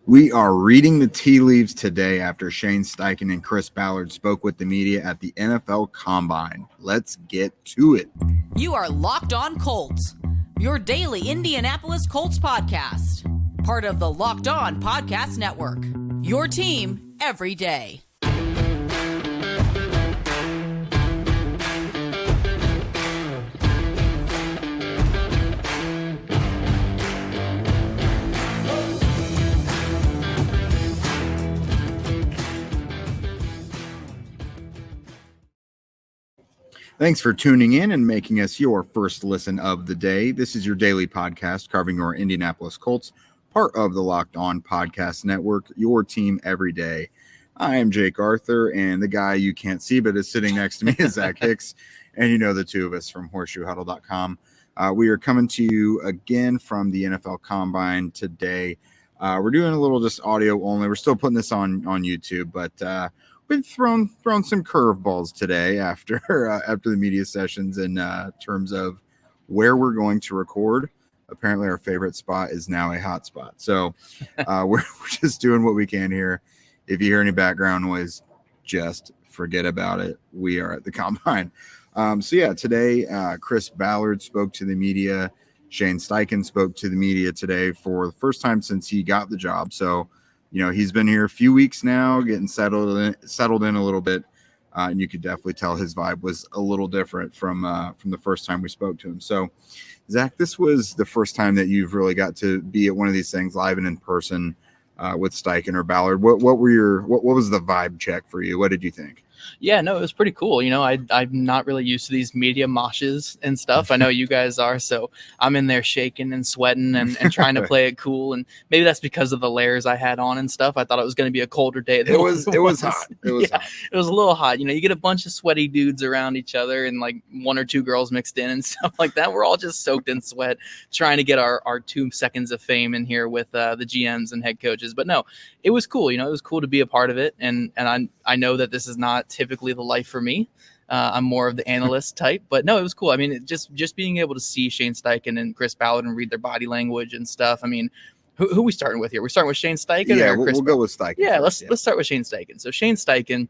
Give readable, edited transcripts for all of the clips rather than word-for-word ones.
We are reading the tea leaves today after Shane Steichen and Chris Ballard spoke with the media at the NFL Combine. Let's get to it. You are Locked On Colts, your daily Indianapolis Colts podcast. Part of the Locked On Podcast Network, your team every day. Thanks for tuning in and making us your first listen of the day. This is your daily podcast covering your Indianapolis Colts, part of the Locked On Podcast Network, your team every day. I am Jake Arthur, and the guy you can't see but is sitting next to me is Zach Hicks, and you know the two of us from horseshoehuddle.com. We are coming to you again from the NFL Combine today. We're doing a little just audio only. We're still putting this on YouTube, but we've thrown some curveballs today after the media sessions in terms of where we're going to record. Apparently, our favorite spot is now a hot spot. So we're just doing what we can here. If you hear any background noise, just forget about it. We are at the Combine. Today, Chris Ballard spoke to the media. Shane Steichen spoke to the media today for the first time since he got the job. So, you know, he's been here a few weeks now, getting settled in a little bit, and you could definitely tell his vibe was a little different from the first time we spoke to him. So, Zach, this was the first time that you've really got to be at one of these things live and in person with Steichen or Ballard. What was the vibe check for you? What did you think? Yeah, no, it was pretty cool. You know, I'm not really used to these media moshes and stuff. I know you guys are, so I'm in there shaking and sweating and trying to play it cool. And maybe that's because of the layers I had on and stuff. I thought it was going to be a colder day. It was hot. It was hot. It was a little hot. You know, you get a bunch of sweaty dudes around each other and like one or two girls mixed in and stuff like that. We're all just soaked in sweat trying to get our 2 seconds of fame in here with the GMs and head coaches. But no, it was cool. You know, it was cool to be a part of it. And I know that this is not typically the life for me. I'm more of the analyst type, but no, it was cool. I mean, just being able to see Shane Steichen and Chris Ballard and read their body language and stuff. I mean, who we starting with here? We're starting with Shane Steichen. Yeah, or Chris we'll go with Steichen. Yeah, let's start with Shane Steichen. So Shane Steichen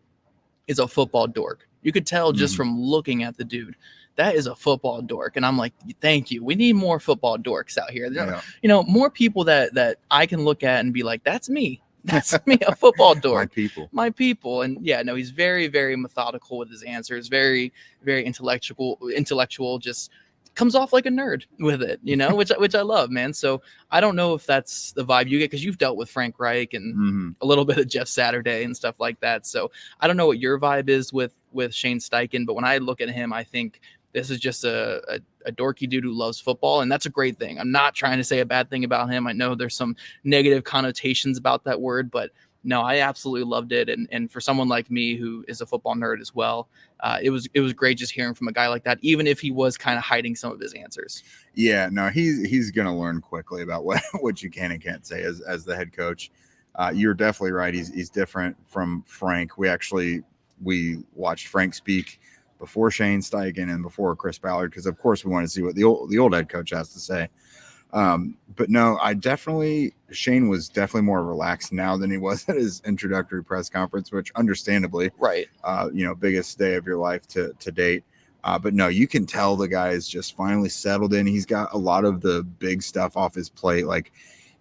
is a football dork. You could tell just from looking at the dude. That is a football dork. And I'm like, thank you. We need more football dorks out here. Yeah. You know, more people that I can look at and be like, that's me. That's me, a football dork. My people. And yeah, no, he's very, very methodical with his answers. Very, very intellectual, just comes off like a nerd with it, you know, which I love, man. So I don't know if that's the vibe you get because you've dealt with Frank Reich and a little bit of Jeff Saturday and stuff like that. So I don't know what your vibe is with Shane Steichen, but when I look at him, I think this is just a dorky dude who loves football, and that's a great thing. I'm not trying to say a bad thing about him. I know there's some negative connotations about that word, but no, I absolutely loved it. And for someone like me who is a football nerd as well, it was great just hearing from a guy like that, even if he was kind of hiding some of his answers. Yeah, no, he's going to learn quickly about what you can and can't say as the head coach. You're definitely right. He's different from Frank. We watched Frank speak before Shane Steichen and before Chris Ballard, because of course we want to see what the old head coach has to say. But no, Shane was definitely more relaxed now than he was at his introductory press conference, which understandably, right. Biggest day of your life to date. But no, you can tell the guy is just finally settled in. He's got a lot of the big stuff off his plate. Like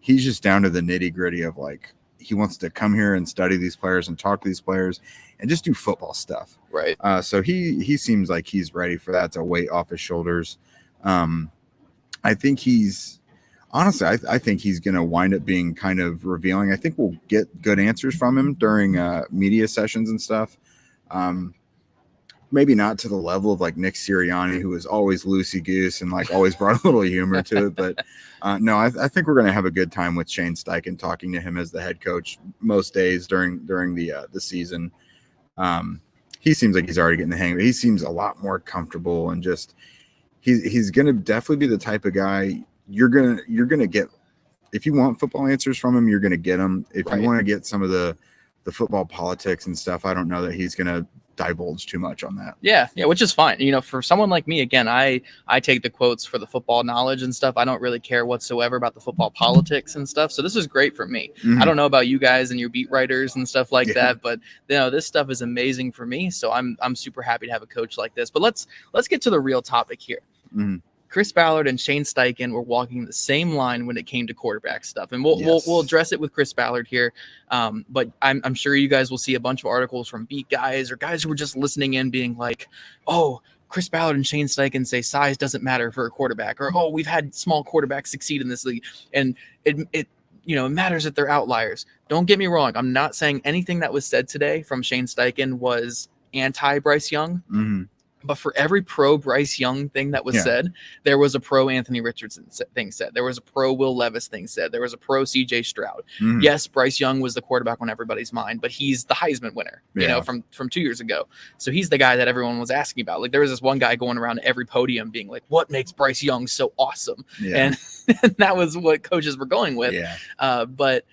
he's just down to the nitty gritty of like, he wants to come here and study these players and talk to these players and just do football stuff. Right. So he seems like he's ready for that to weight off his shoulders. I think he's going to wind up being kind of revealing. I think we'll get good answers from him during media sessions and stuff. Maybe not to the level of like Nick Sirianni, who was always loosey-goose and like always brought a little humor to it. But no, I think we're going to have a good time with Shane Steichen, talking to him as the head coach most days during the season. He seems like he's already getting the hang of it. He seems a lot more comfortable and just he's going to definitely be the type of guy you're gonna get. If you want football answers from him, you're going to get them. If you want to get some of the football politics and stuff, I don't know that he's going to divulge too much on that. Yeah, which is fine. For someone like me, again, I take the quotes for the football knowledge and stuff. I don't really care whatsoever about the football politics and stuff. So this is great for me. I don't know about you guys and your beat writers and stuff like that, but this stuff is amazing for me. So I'm super happy to have a coach like this. But let's get to the real topic here. Chris Ballard and Shane Steichen were walking the same line when it came to quarterback stuff. And we'll address it with Chris Ballard here. But I'm sure you guys will see a bunch of articles from beat guys or guys who were just listening in being like, oh, Chris Ballard and Shane Steichen say size doesn't matter for a quarterback, or, oh, we've had small quarterbacks succeed in this league. And it matters that they're outliers. Don't get me wrong. I'm not saying anything that was said today from Shane Steichen was anti-Bryce Young. But for every pro Bryce Young thing that was said, there was a pro Anthony Richardson thing said. There was a pro Will Levis thing said. There was a pro CJ Stroud. Yes, Bryce Young was the quarterback on everybody's mind, but he's the Heisman winner, from 2 years ago. So he's the guy that everyone was asking about. Like there was this one guy going around every podium being like, what makes Bryce Young so awesome? And that was what coaches were going with. But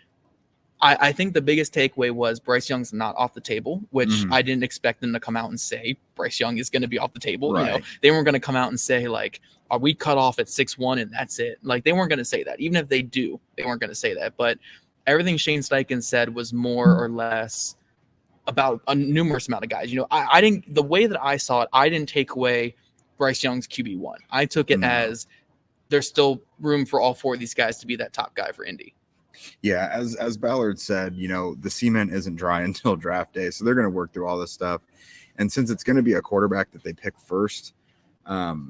I think the biggest takeaway was Bryce Young's not off the table, which I didn't expect them to come out and say Bryce Young is going to be off the table. Right. They weren't going to come out and say like, are we cut off at 6'1" and that's it? Like they weren't going to say that. Even if they do, they weren't going to say that. But everything Shane Steichen said was more or less about a numerous amount of guys. I didn't, the way that I saw it, I didn't take away Bryce Young's QB1. I took it as there's still room for all four of these guys to be that top guy for Indy. Yeah, as Ballard said, the cement isn't dry until draft day, so they're going to work through all this stuff. And since it's going to be a quarterback that they pick first, God,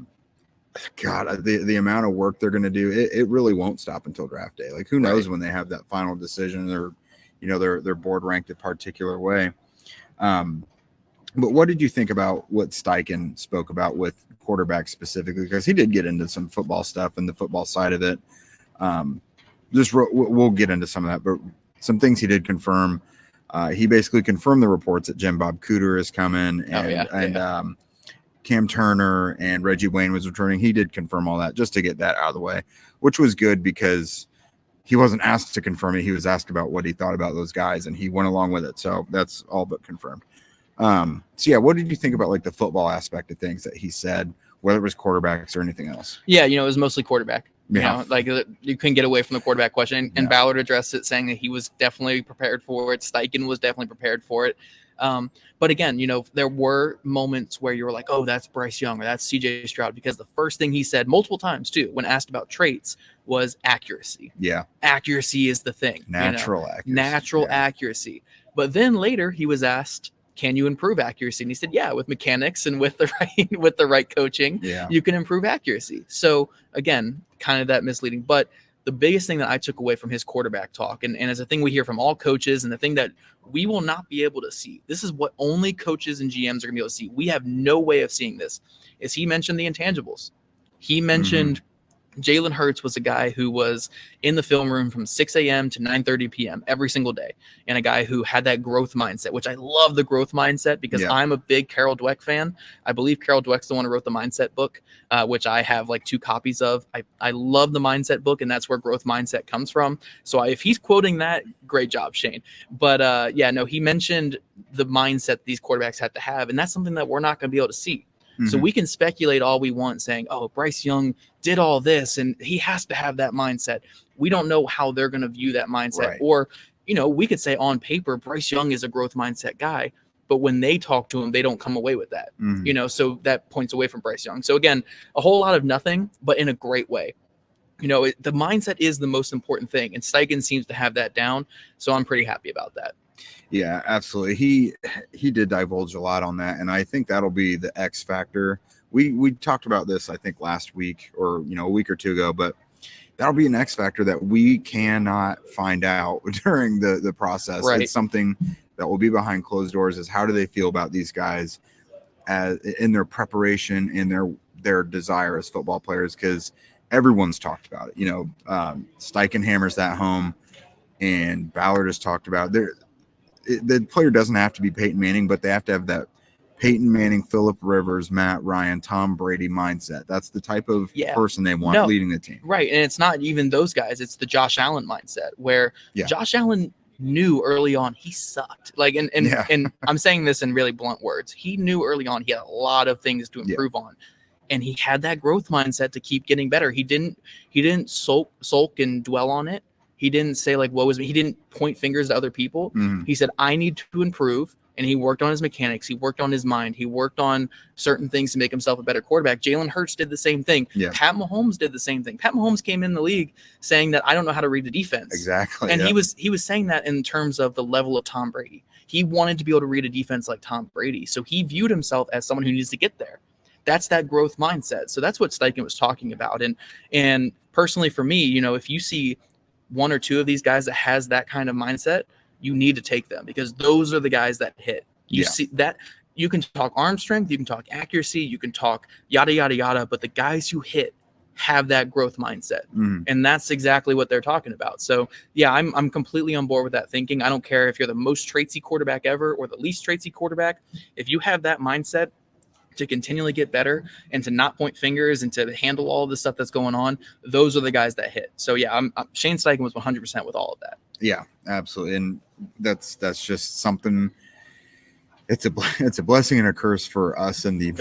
the amount of work they're going to do, it really won't stop until draft day. Like who knows when they have that final decision, or they're board ranked a particular way. But what did you think about what Steichen spoke about with quarterbacks specifically? Because he did get into some football stuff and the football side of it. We'll get into some of that, but some things he did confirm. He basically confirmed the reports that Jim Bob Cooter is coming and Cam Turner and Reggie Wayne was returning. He did confirm all that just to get that out of the way, which was good because he wasn't asked to confirm it. He was asked about what he thought about those guys and he went along with it. So that's all but confirmed. What did you think about like the football aspect of things that he said, whether it was quarterbacks or anything else? Yeah, it was mostly quarterback. You couldn't get away from the quarterback question. And Ballard addressed it, saying that he was definitely prepared for it. Steichen was definitely prepared for it. But again, there were moments where you were like, oh, that's Bryce Young or that's CJ Stroud, because the first thing he said multiple times too, when asked about traits, was accuracy. Yeah. Accuracy is the thing. Natural accuracy. But then later he was asked, can you improve accuracy? And he said, yeah, with mechanics and with the right coaching, you can improve accuracy. So again, kind of that misleading. But the biggest thing that I took away from his quarterback talk, and as a thing we hear from all coaches, and the thing that we will not be able to see, this is what only coaches and GMs are going to be able to see. We have no way of seeing this, is he mentioned the intangibles. He mentioned Jalen Hurts was a guy who was in the film room from 6 a.m. to 9:30 p.m. every single day, and a guy who had that growth mindset, which I love the growth mindset because I'm a big Carol Dweck fan. I believe Carol Dweck's the one who wrote the mindset book, which I have like 2 copies of. I love the mindset book, and that's where growth mindset comes from. So if he's quoting that, great job, Shane. But he mentioned the mindset these quarterbacks have to have, and that's something that we're not going to be able to see. So we can speculate all we want saying, oh, Bryce Young did all this and he has to have that mindset. We don't know how they're going to view that mindset. Right. Or, we could say on paper, Bryce Young is a growth mindset guy, but when they talk to him, they don't come away with that, so that points away from Bryce Young. So again, a whole lot of nothing, but in a great way. The mindset is the most important thing, and Steichen seems to have that down. So I'm pretty happy about that. Yeah, absolutely. He did divulge a lot on that, and I think that'll be the X factor. We talked about this, I think, last week or a week or two ago, but that'll be an X factor that we cannot find out during the process. Right. It's something that will be behind closed doors. Is how do they feel about these guys in their preparation, in their desire as football players? Because everyone's talked about it. Steichen hammers that home, and Ballard has talked about it. The player doesn't have to be Peyton Manning, but they have to have that Peyton Manning, Phillip Rivers, Matt Ryan, Tom Brady mindset. That's the type of person they want leading the team. Right. And it's not even those guys. It's the Josh Allen mindset where Josh Allen knew early on he sucked. Like, and I'm saying this in really blunt words. He knew early on he had a lot of things to improve on. And he had that growth mindset to keep getting better. He didn't sulk and dwell on it. He didn't say like, woe is me. He didn't point fingers at other people. He said, I need to improve. And he worked on his mechanics. He worked on his mind. He worked on certain things to make himself a better quarterback. Jalen Hurts did the same thing. Pat Mahomes did the same thing. Pat Mahomes came in the league saying that I don't know how to read the defense. Exactly. And he was saying that in terms of the level of Tom Brady. He wanted to be able to read a defense like Tom Brady. So he viewed himself as someone who needs to get there. That's that growth mindset. So that's what Steichen was talking about. And personally for me, you know, if you see one or two of these guys that has that kind of mindset, you need to take them because those are the guys that hit. You see that you can talk arm strength, you can talk accuracy, you can talk yada, yada, yada, but the guys who hit have that growth mindset. And that's exactly what they're talking about. So yeah, I'm completely on board with that thinking. I don't care if you're the most traitsy quarterback ever or the least traitsy quarterback. If you have that mindset to continually get better and to not point fingers and to handle all of the stuff that's going on, those are the guys that hit. So yeah, Shane Steichen was 100% with all of that. Yeah, absolutely. And that's just something. It's a blessing and a curse for us in the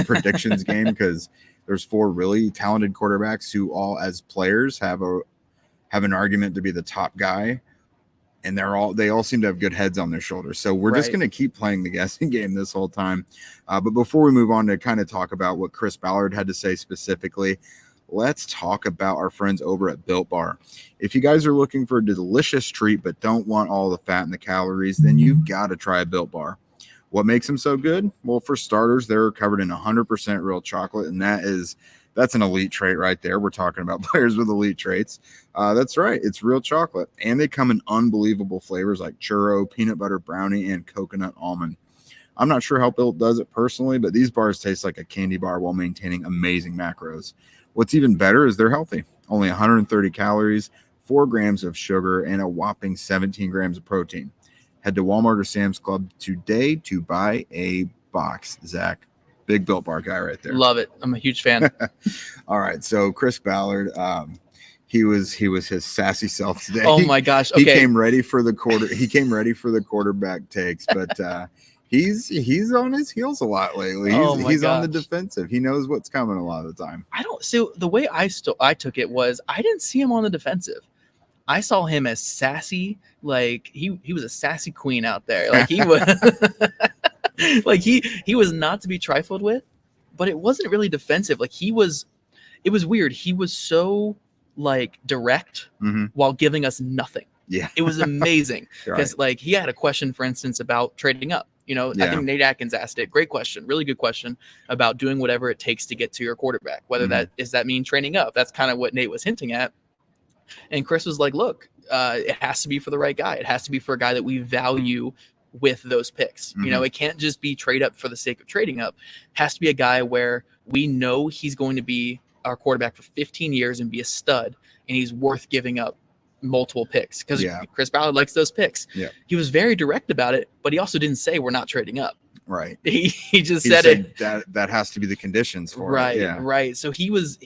predictions game because there's 4 really talented quarterbacks who all as players have an argument to be the top guy. And they all seem to have good heads on their shoulders. So we're just going to keep playing the guessing game this whole time. But before we move on to kind of talk about what Chris Ballard had to say specifically, let's talk about our friends over at Built Bar. If you guys are looking for a delicious treat but don't want all the fat and the calories, then you've got to try a Built Bar. What makes them so good? Well, for starters, they're covered in 100% real chocolate, and that's an elite trait right there. We're talking about players with elite traits. That's right. It's real chocolate. And they come in unbelievable flavors like churro, peanut butter brownie, and coconut almond. I'm not sure how Built does it personally, but these bars taste like a candy bar while maintaining amazing macros. What's even better is they're healthy. Only 130 calories, 4 grams of sugar, and a whopping 17 grams of protein. Head to Walmart or Sam's Club today to buy a box. Zach, big Built Bar guy right there. Love it. I'm a huge fan. All right. So Chris Ballard, he was his sassy self today. Oh my gosh. Okay. He came ready for the quarterback takes, but he's on his heels a lot lately. He's on the defensive. He knows what's coming a lot of the time. So the way I took it was I didn't see him on the defensive. I saw him as sassy, like he was a sassy queen out there. Like he was like he was not to be trifled with, but it wasn't really defensive. Like it was weird. He was so like direct while giving us nothing. Yeah. It was amazing. Because Right. like he had a question, for instance, about trading up. You know, I think Nate Atkins asked it. Great question. Really good question about doing whatever it takes to get to your quarterback. Whether that mean trading up. That's kind of what Nate was hinting at. And Chris was like, look, it has to be for the right guy. It has to be for a guy that we value with those picks. You know, it can't just be trade up for the sake of trading up. It has to be a guy where we know he's going to be our quarterback for 15 years and be a stud, and he's worth giving up multiple picks because Chris Ballard likes those picks. Yeah. He was very direct about it, but he also didn't say we're not trading up. Right. He just said it. That has to be the conditions for right, it. Yeah. Right. So he was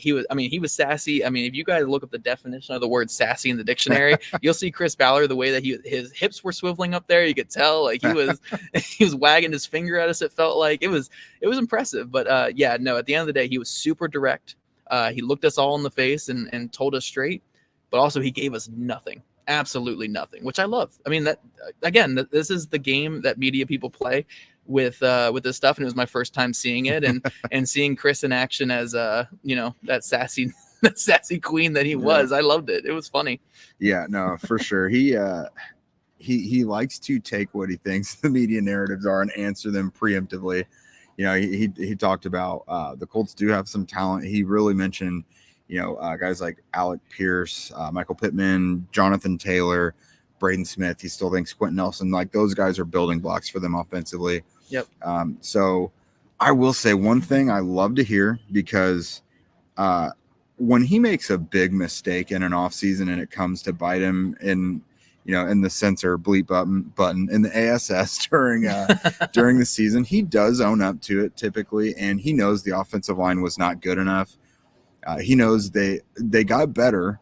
sassy. I mean, if you guys look up the definition of the word sassy in the dictionary, you'll see Chris Ballard, the way that his hips were swiveling up there. You could tell like he was wagging his finger at us. It felt like it was impressive. But at the end of the day, he was super direct. He looked us all in the face and told us straight, but also he gave us nothing. Absolutely nothing, which I love. I mean, that again, this is the game that media people play with this stuff, and it was my first time seeing it, and seeing Chris in action as that sassy queen that he was. I loved it. It was funny. Yeah, no, for sure. He likes to take what he thinks the media narratives are and answer them preemptively. You know, he talked about the Colts do have some talent. He really mentioned, guys like Alec Pierce, Michael Pittman, Jonathan Taylor, Braden Smith. He still thinks Quentin Nelson, like those guys are building blocks for them offensively. Yep. So I will say one thing I love to hear, because when he makes a big mistake in an offseason and it comes to bite him in the censor bleep button in the ASS during the season, he does own up to it typically, and he knows the offensive line was not good enough. He knows they got better,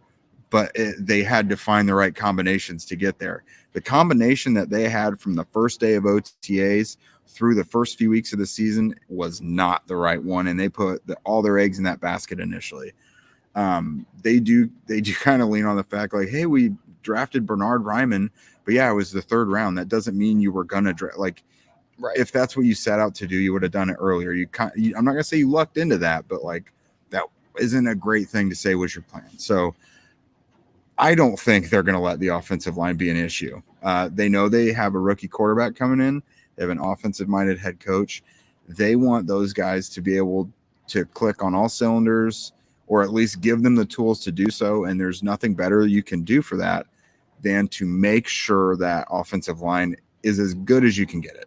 but they had to find the right combinations to get there. The combination that they had from the first day of OTAs through the first few weeks of the season was not the right one, and they put all their eggs in that basket initially. They do kind of lean on the fact like, hey, we drafted Bernard Ryman, but yeah, it was the third round. That doesn't mean you were gonna draft. Like, right. If that's what you set out to do, you would have done it earlier. I'm not gonna say you lucked into that, but like that isn't a great thing to say was your plan. So I don't think they're gonna let the offensive line be an issue. They know they have a rookie quarterback coming in. They have an offensive-minded head coach. They want those guys to be able to click on all cylinders, or at least give them the tools to do so. And there's nothing better you can do for that than to make sure that offensive line is as good as you can get it.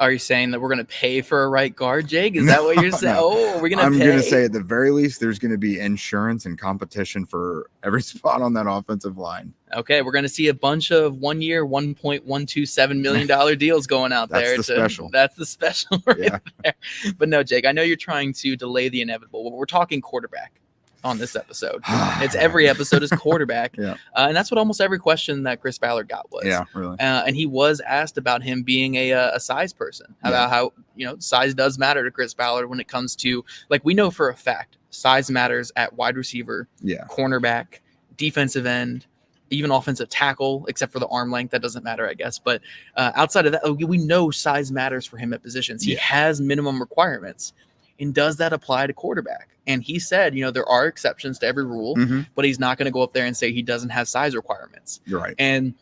Are you saying that we're going to pay for a right guard, Jake? Is that what you're saying? No. Oh, we're going to pay? I'm going to say at the very least, there's going to be insurance and competition for every spot on that offensive line. Okay, we're going to see a bunch of 1 year, $1.127 million deals going out there. That's the special. That's the special right there. But no, Jake, I know you're trying to delay the inevitable, but we're talking quarterback on this episode. It's every episode is quarterback. And that's what almost every question that Chris Ballard got was. Yeah, really. And he was asked about him being a size person, about how, size does matter to Chris Ballard when it comes to, like, we know for a fact, size matters at wide receiver, cornerback, defensive end, even offensive tackle, except for the arm length. That doesn't matter, I guess. But outside of that, we know size matters for him at positions. He has minimum requirements. And does that apply to quarterback? And he said, there are exceptions to every rule, but he's not going to go up there and say he doesn't have size requirements. You're right. And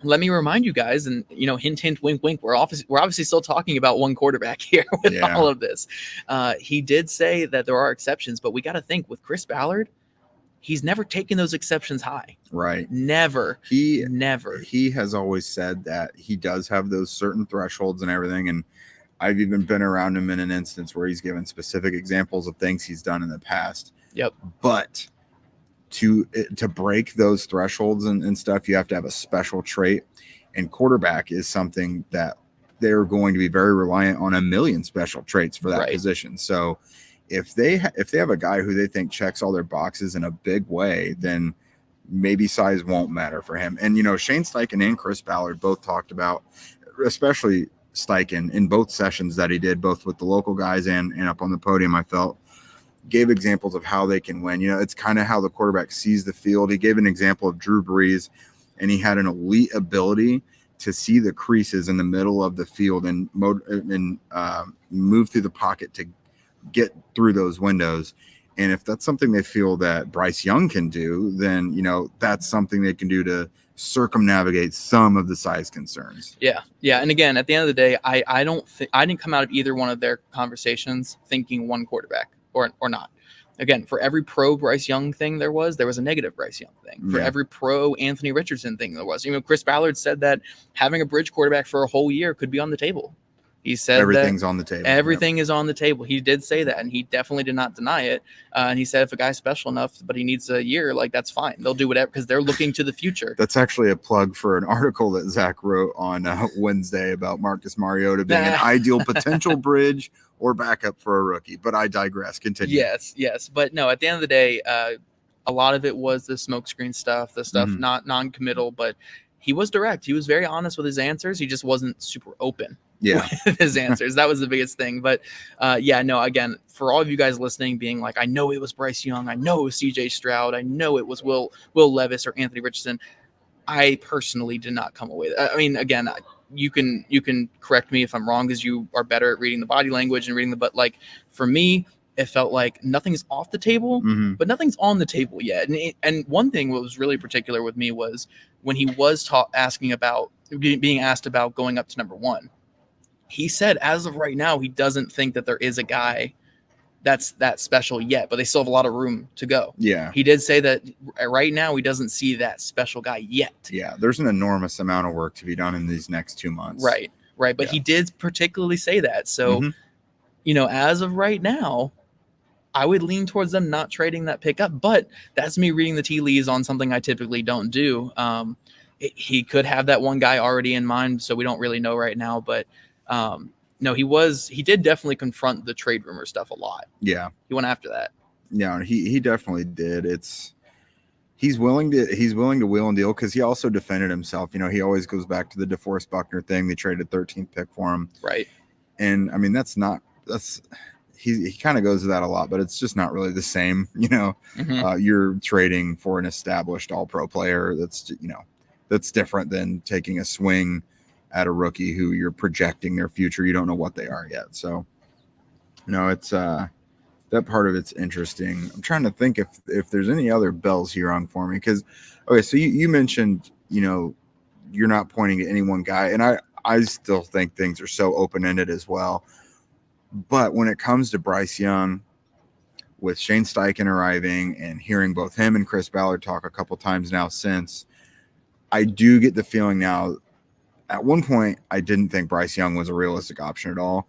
let me remind you guys, and hint, hint, wink, wink. We're obviously still talking about one quarterback here with all of this. He did say that there are exceptions, but we got to think with Chris Ballard, he's never taken those exceptions high. Right. Never. Never. He has always said that he does have those certain thresholds and everything, and I've even been around him in an instance where he's given specific examples of things he's done in the past. Yep. But to break those thresholds and stuff, you have to have a special trait. And quarterback is something that they're going to be very reliant on a million special traits for that position. So if they have a guy who they think checks all their boxes in a big way, then maybe size won't matter for him. And, Shane Steichen and Chris Ballard both talked about, especially Steichen in both sessions that he did, both with the local guys and up on the podium, I felt, gave examples of how they can win. It's kind of how the quarterback sees the field. He gave an example of Drew Brees, and he had an elite ability to see the creases in the middle of the field and move through the pocket to get through those windows. And if that's something they feel that Bryce Young can do, then, that's something they can do to circumnavigate some of the size concerns. Yeah. And again, at the end of the day, I didn't come out of either one of their conversations thinking one quarterback or not. Again, for every pro Bryce Young thing there was a negative Bryce Young thing. For every pro Anthony Richardson thing there was. Chris Ballard said that having a bridge quarterback for a whole year could be on the table. He said everything's on the table. Everything is on the table. He did say that, and he definitely did not deny it. And he said if a guy's special enough, but he needs a year, like, that's fine. They'll do whatever because they're looking to the future. That's actually a plug for an article that Zach wrote on Wednesday about Marcus Mariota being an ideal potential bridge or backup for a rookie. But I digress. Continue. Yes. But no, at the end of the day, a lot of it was the smokescreen stuff, the stuff not non-committal, but he was direct. He was very honest with his answers. He just wasn't super open. With his answers. That was the biggest thing. But again, for all of you guys listening, being like, I know it was Bryce Young, I know it was CJ Stroud, I know it was Will Levis or Anthony Richardson. I personally did not come away. I mean, again, you can correct me if I'm wrong because you are better at reading the body language and reading but like for me, it felt like nothing's off the table, but nothing's on the table yet. And one thing what was really particular with me was when he was being asked about going up to number one. He said, as of right now, he doesn't think that there is a guy that's that special yet, but they still have a lot of room to go. Yeah. He did say that right now he doesn't see that special guy yet. Yeah. There's an enormous amount of work to be done in these next 2 months. Right. But he did particularly say that. So, as of right now, I would lean towards them not trading that pickup, but that's me reading the tea leaves on something I typically don't do. He could have that one guy already in mind, so we don't really know right now, but no, he did definitely confront the trade rumor stuff a lot. Yeah. He went after that. Yeah, he definitely did. he's willing to wheel and deal because he also defended himself. You know, he always goes back to the DeForest Buckner thing. They traded 13th pick for him. Right. And I mean, he kind of goes to that a lot, but it's just not really the same. You know, you're trading for an established all-pro player. That's different than taking a swing at a rookie who you're projecting their future. You don't know what they are yet. So, it's that part of it's interesting. I'm trying to think if there's any other bells here on for me. Because, okay, so you mentioned, you're not pointing at any one guy. And I still think things are so open-ended as well. But when it comes to Bryce Young, with Shane Steichen arriving and hearing both him and Chris Ballard talk a couple times now since, I do get the feeling now, at one point, I didn't think Bryce Young was a realistic option at all.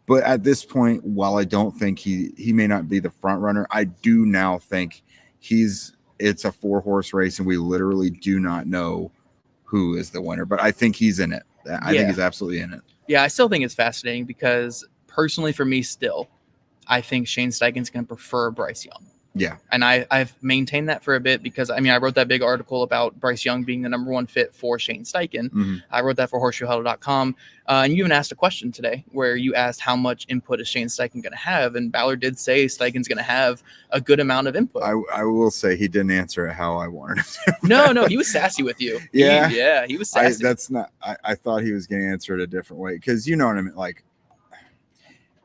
But at this point, while I don't think he may not be the front runner, I do now think it's a 4-horse race and we literally do not know who is the winner. But I think he's in it. I think he's absolutely in it. Yeah, I still think it's fascinating because personally for me still, I think Shane Steichen's going to prefer Bryce Young. Yeah. And I've maintained that for a bit because, I wrote that big article about Bryce Young being the number one fit for Shane Steichen. Mm-hmm. I wrote that for horseshoehuddle.com. And you even asked a question today where you asked how much input is Shane Steichen going to have. And Ballard did say Steichen's going to have a good amount of input. I will say he didn't answer it how I wanted him to. No, he was sassy with you. Yeah. He was sassy. I thought he was going to answer it a different way because you know what I mean? Like,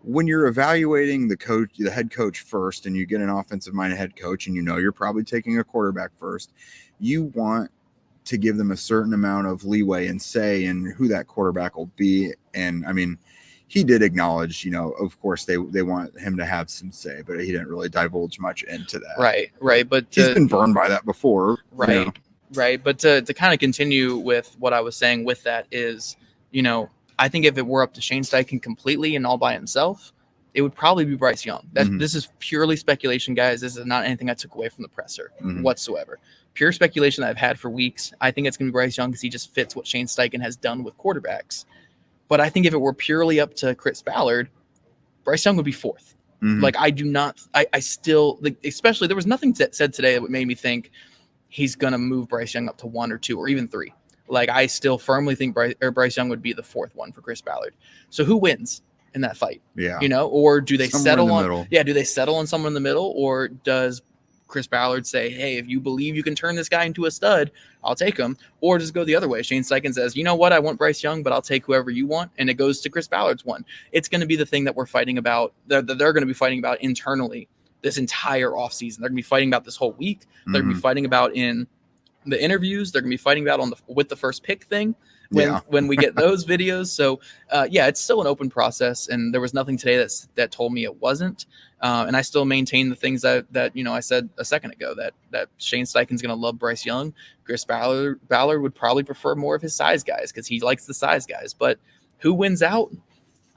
when you're evaluating the head coach first, and you get an offensive-minded head coach, and you're probably taking a quarterback first, you want to give them a certain amount of leeway and say in who that quarterback will be. And I mean, he did acknowledge, of course they want him to have some say, but he didn't really divulge much into that. Right. But he's been burned by that before. Right. Right. But to kind of continue with what I was saying with that is, I think if it were up to Shane Steichen completely and all by himself, it would probably be Bryce Young. This is purely speculation, guys. This is not anything I took away from the presser whatsoever. Pure speculation that I've had for weeks. I think it's going to be Bryce Young because he just fits what Shane Steichen has done with quarterbacks. But I think if it were purely up to Chris Ballard, Bryce Young would be fourth. Like, I do not – I still – especially there was nothing said today that made me think he's going to move Bryce Young up to 1 or 2 or even 3. Like, I still firmly think Bryce Young would be the fourth one for Chris Ballard. So who wins in that fight? Yeah. Or do they settle on middle. Yeah, do they settle on someone in the middle, or does Chris Ballard say, hey, if you believe you can turn this guy into a stud, I'll take him? Or does it go the other way? Shane Steichen says, you know what, I want Bryce Young, but I'll take whoever you want, and it goes to Chris Ballard's one. It's going to be the thing that we're fighting about, that they're going to be fighting about internally this entire offseason. They're going to be fighting about this whole week. They're going to be fighting about in the interviews. They're going to be fighting about with the first pick thing when we get those videos. So it's still an open process, and there was nothing today that told me it wasn't. And I still maintain the things that I said a second ago, that Shane Steichen's going to love Bryce Young. Chris Ballard would probably prefer more of his size guys because he likes the size guys. But who wins out?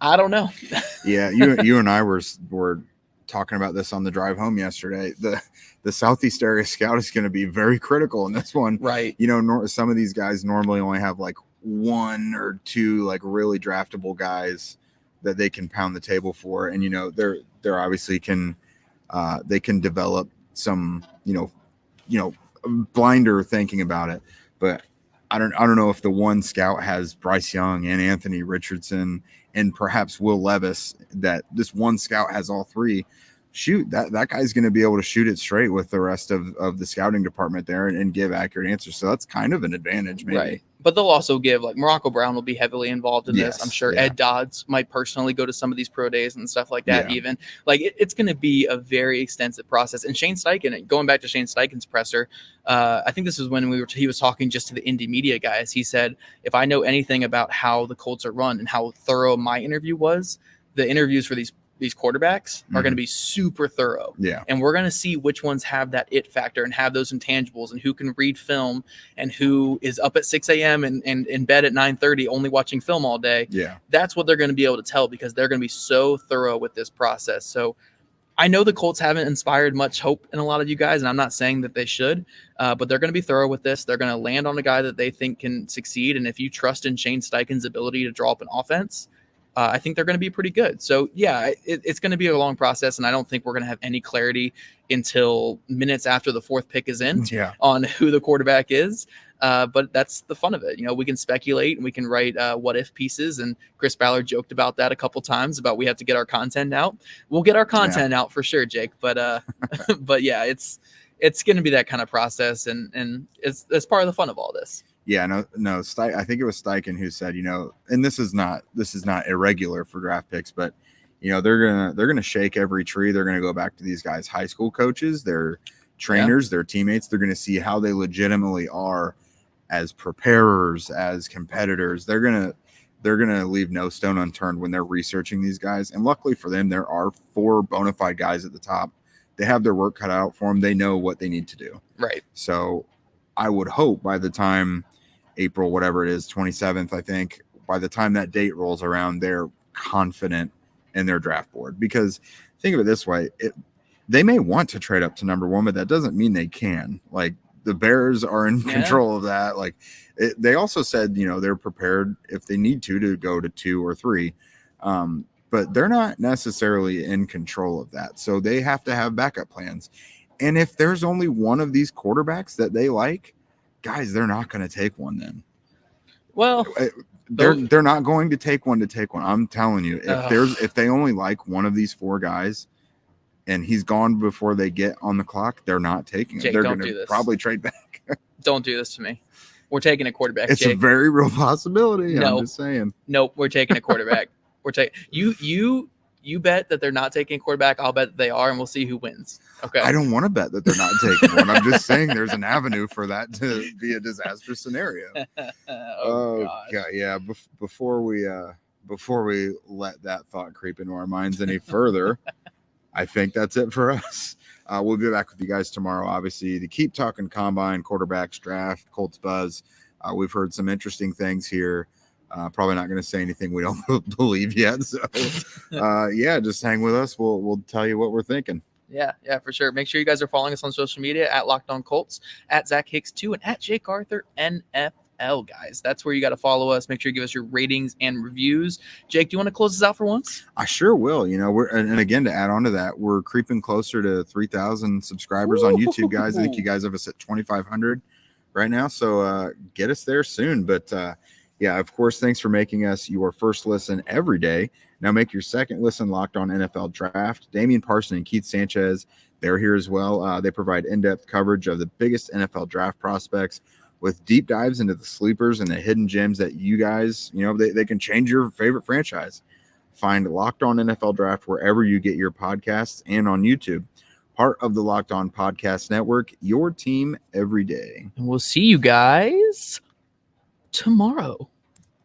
I don't know. Yeah, you and I were talking about this on the drive home yesterday. The Southeast Area Scout is going to be very critical in this one. Right. Some of these guys normally only have like 1 or 2 like really draftable guys that they can pound the table for, and they're obviously can develop some blinder thinking about it. But I don't know if the one scout has Bryce Young and Anthony Richardson and perhaps Will Levis, that this one scout has all 3. Shoot, that guy's going to be able to shoot it straight with the rest of the scouting department there and give accurate answers. So that's kind of an advantage, maybe. Right. But they'll also give, like, Morocco Brown will be heavily involved in this. I'm sure Ed Dodds might personally go to some of these pro days and stuff like that. Even like it's going to be a very extensive process. And Shane Steichen, going back to Shane Steichen's presser, I think this is when he was talking just to the Indy media guys. He said, if I know anything about how the Colts are run and how thorough my interview was, the interviews for these quarterbacks are going to be super thorough. Yeah. And we're going to see which ones have that it factor and have those intangibles, and who can read film and who is up at 6 a.m. and in bed at 9:30 only watching film all day. Yeah. That's what they're going to be able to tell, because they're going to be so thorough with this process. So I know the Colts haven't inspired much hope in a lot of you guys, and I'm not saying that they should, but they're going to be thorough with this. They're going to land on a guy that they think can succeed. And if you trust in Shane Steichen's ability to draw up an offense, I think they're going to be pretty good. So yeah, it's going to be a long process, and I don't think we're going to have any clarity until minutes after the 4th pick is in on who the quarterback is. But that's the fun of it. We can speculate and we can write what if pieces. And Chris Ballard joked about that a couple times about we have to get our content out. We'll get our content out for sure, Jake. But but yeah, it's going to be that kind of process, and it's part of the fun of all this. Yeah, no. I think it was Steichen who said, and this is not irregular for draft picks, but they're gonna shake every tree. They're gonna go back to these guys' high school coaches, their trainers, their teammates. They're gonna see how they legitimately are as preparers, as competitors. They're gonna leave no stone unturned when they're researching these guys. And luckily for them, there are 4 bona fide guys at the top. They have their work cut out for them. They know what they need to do. Right. So I would hope by the time April, whatever it is, 27th, I think, by the time that date rolls around, they're confident in their draft board. Because think of it this way, they may want to trade up to number 1, but that doesn't mean they can. Like, the Bears are in control of that. Like, they also said, they're prepared if they need to go to 2 or 3. But they're not necessarily in control of that. So they have to have backup plans. And if there's only one of these quarterbacks that they like, guys, they're not going to take one then. Well, they're not going to take one. I'm telling you, if they only like one of these 4 guys and he's gone before they get on the clock, they're not taking him. They're going to probably trade back. Don't do this to me. We're taking a quarterback. It's Jake. A very real possibility. No, I'm just saying. Nope, we're taking a quarterback. You bet that they're not taking a quarterback. I'll bet that they are, and we'll see who wins. Okay. I don't want to bet that they're not taking one. I'm just saying there's an avenue for that to be a disaster scenario. oh God, yeah. Before we let that thought creep into our minds any further, I think that's it for us. We'll be back with you guys tomorrow, obviously, to keep talking combine, quarterbacks, draft, Colts buzz. We've heard some interesting things here. Probably not going to say anything we don't believe yet. So, just hang with us. We'll tell you what we're thinking. Yeah, for sure. Make sure you guys are following us on social media at Locked On Colts, at Zach Hicks 2, and at Jake Arthur NFL, guys. That's where you got to follow us. Make sure you give us your ratings and reviews. Jake, do you want to close this out for once? I sure will. And again, to add on to that, we're creeping closer to 3,000 subscribers on YouTube, guys. I think you guys have us at 2,500 right now. So get us there soon. But yeah, of course, thanks for making us your first listen every day. Now make your second listen Locked On NFL Draft. Damian Parson and Keith Sanchez, they're here as well. They provide in-depth coverage of the biggest NFL draft prospects with deep dives into the sleepers and the hidden gems that you guys, they can change your favorite franchise. Find Locked On NFL Draft wherever you get your podcasts and on YouTube. Part of the Locked On Podcast Network, your team every day. And we'll see you guys tomorrow.